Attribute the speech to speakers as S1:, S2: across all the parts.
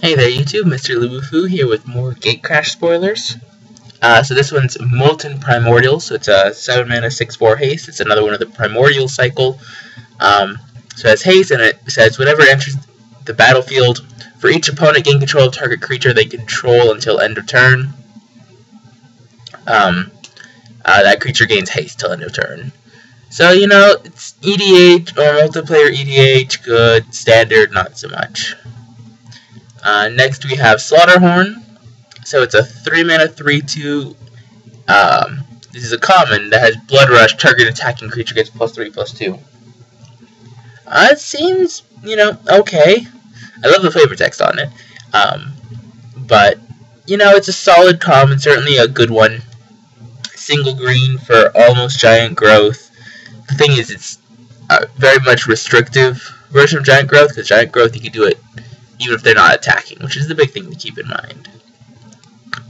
S1: Hey there YouTube, Mrlubufu here with more Gatecrash Spoilers. So this one's Molten Primordial, so it's a 7 mana 6/4 haste. It's another one of the Primordial cycle. So it has haste, and it says whenever it enters the battlefield, for each opponent gain control of target creature they control until end of turn. That creature gains haste till end of turn. So, you know, it's EDH or multiplayer EDH, good, standard, not so much. Next we have Slaughterhorn. So it's a 3 mana 3/2. This is a common that has Blood Rush. Target attacking creature gets +3/+2. It seems, you know, okay. I love the flavor text on it. But, you know, it's a solid common, certainly a good one. Single green for almost giant growth. The thing is, it's a very much restrictive version of giant growth, because giant growth you can do it even if they're not attacking, which is the big thing to keep in mind.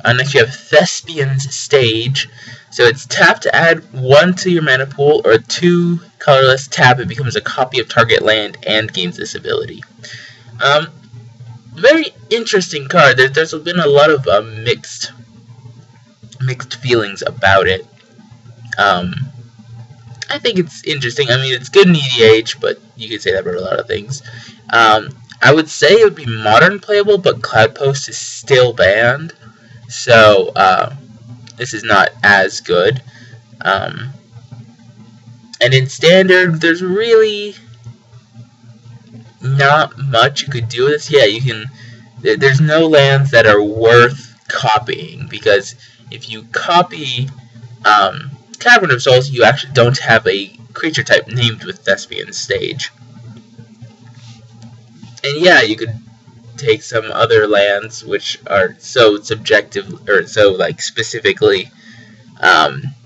S1: Next you have Thespian's Stage. So it's tap to add 1 to your mana pool, or 2 colorless tap, it becomes a copy of target land and gains this ability. Very interesting card. There's been a lot of mixed feelings about it. I think it's interesting. I mean, it's good in EDH, but you could say that about a lot of things. I would say it would be modern playable, but Cloudpost is still banned, so this is not as good. And in Standard, there's really not much you could do with this. Yeah, you can. There's no lands that are worth copying, because if you copy Cavern of Souls, you actually don't have a creature type named with Thespian's Stage. And yeah, you could take some other lands which are so subjective, or so like specifically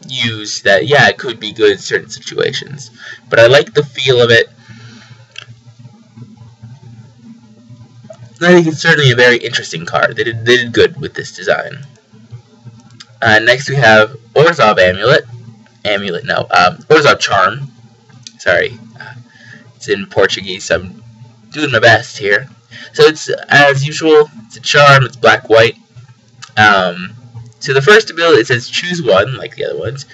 S1: used that, yeah, it could be good in certain situations. But I like the feel of it. I think it's certainly a very interesting card. They did good with this design. Next we have Orzhov Amulet. Orzhov Charm. Sorry, it's in Portuguese, so I'm doing my best here. So it's, as usual, it's a charm, it's black-white. So the first ability, it says choose one, like the other ones.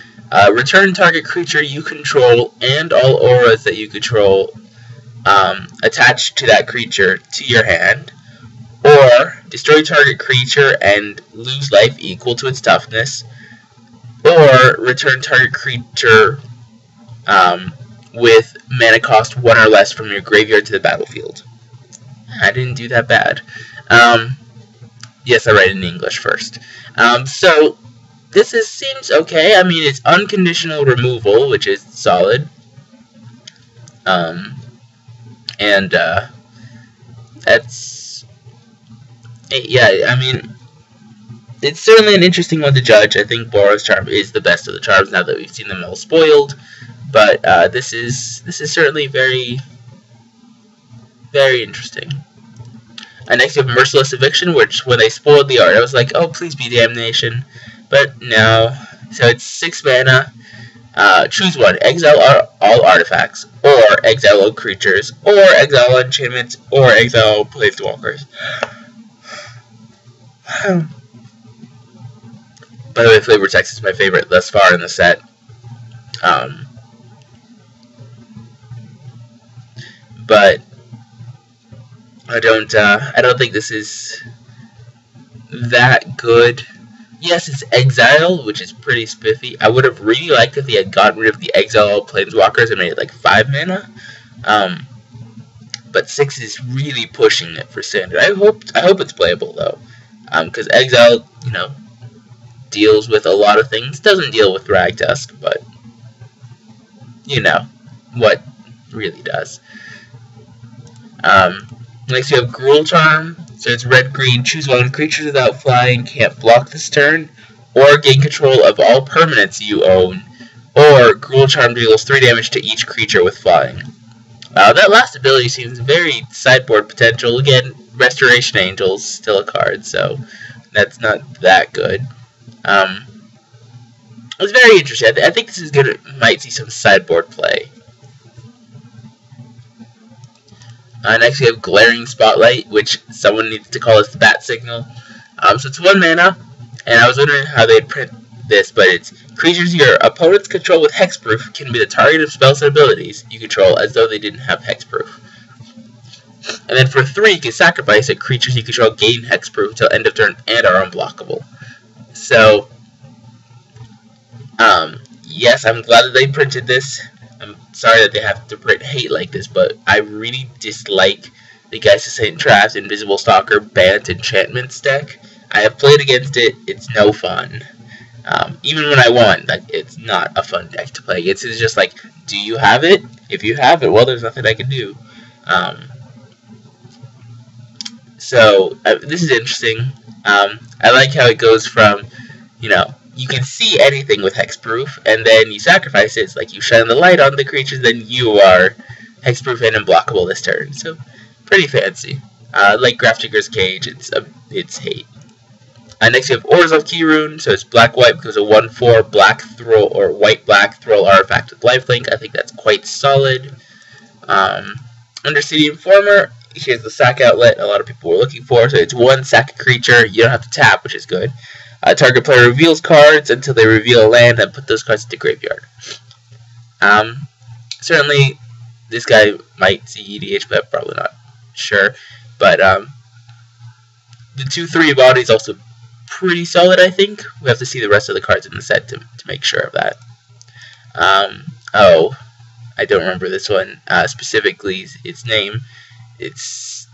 S1: Return target creature you control and all auras that you control attached to that creature to your hand. Or destroy target creature and lose life equal to its toughness. Or return target creature with mana cost 1 or less from your graveyard to the battlefield. I didn't do that bad. Yes, I read it in English first. So this seems okay. I mean, it's unconditional removal, which is solid. That's, yeah, I mean, it's certainly an interesting one to judge. I think Boros Charm is the best of the charms now that we've seen them all spoiled. But this is certainly very, very interesting. Next, you have Merciless Eviction, which when they spoiled the art, I was like, oh, please be Damnation. But no. So it's 6 mana. Choose one. Exile all artifacts, or exile all creatures, or exile all enchantments, or exile all Planeswalkers. By the way, Flavor Text is my favorite thus far in the set. But I don't think this is that good. Yes, it's Exile, which is pretty spiffy. I would have really liked if they had gotten rid of the Exile Planeswalkers and made it like 5 mana. But 6 is really pushing it for Standard. I hope it's playable though, because Exile, you know, deals with a lot of things. Doesn't deal with Ragtusk, but you know what really does. Next you have Gruul Charm. So it's red-green. Choose one. Creatures without flying can't block this turn, or gain control of all permanents you own, or Gruul Charm deals 3 damage to each creature with flying. That last ability seems very sideboard potential. Again, Restoration Angel's still a card, so that's not that good. It's very interesting. I think this is good. Might see some sideboard play. Next we have Glaring Spotlight, which someone needs to call us the Bat Signal. So it's 1 mana, and I was wondering how they'd print this, but it's creatures your opponents control with hexproof can be the target of spells and abilities you control as though they didn't have hexproof. And then for 3, you can sacrifice it. Creatures you control gain hexproof until end of turn and are unblockable. So, yes, I'm glad that they printed this. I'm sorry that they have to print hate like this, but I really dislike the Geist of St. Traps, Invisible Stalker, Bant, Enchantments deck. I have played against it. It's no fun. Even when I won, like, it's not a fun deck to play. It's just like, do you have it? If you have it, well, there's nothing I can do. So this is interesting. I like how it goes from, you know, you can see anything with hexproof, and then you sacrifice it. It's like you shine the light on the creatures, then you are hexproof and unblockable this turn. So pretty fancy. Like Grafdigger's Cage, it's hate. Next you have Orzhov Keyrune, so it's black-white because a 1/4 black throw or white-black throw artifact with lifelink. I think that's quite solid. Undercity Informer, here's the sack outlet a lot of people were looking for. So it's 1 sack creature, you don't have to tap, which is good. Target player reveals cards until they reveal a land and put those cards into graveyard. Certainly, this guy might see EDH, but I'm probably not sure. But the 2/3 ability is also pretty solid, I think. We have to see the rest of the cards in the set to make sure of that. Oh, I don't remember this one specifically, its name. It's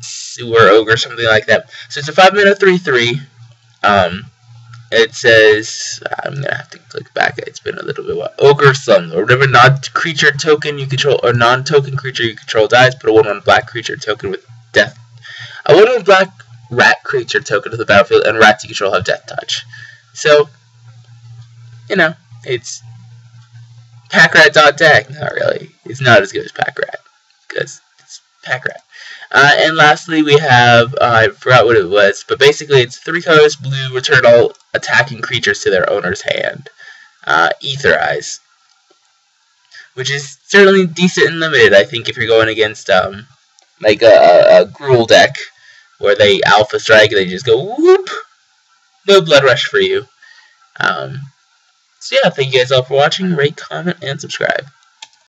S1: Sewer Ogre, something like that. So it's a 5-mana 3/3. It says, I'm gonna have to click back. It's been a little bit while. Ogre Slumlord. Whenever non-creature token you control or non-token creature you control dies, put a 1/1 black creature token with death. A 1/1 black rat creature token to the battlefield, and rats you control have death touch. So, you know, it's Packrat.deck. Not really. It's not as good as Packrat because it's Packrat. And lastly, we have, I forgot what it was, but basically it's 3 colors, blue, return all attacking creatures to their owner's hand. Ether Eyes. Which is certainly decent and limited, I think, if you're going against, like a Gruul deck, where they Alpha Strike and they just go, whoop! No Blood Rush for you. So yeah, thank you guys all for watching. Rate, comment, and subscribe.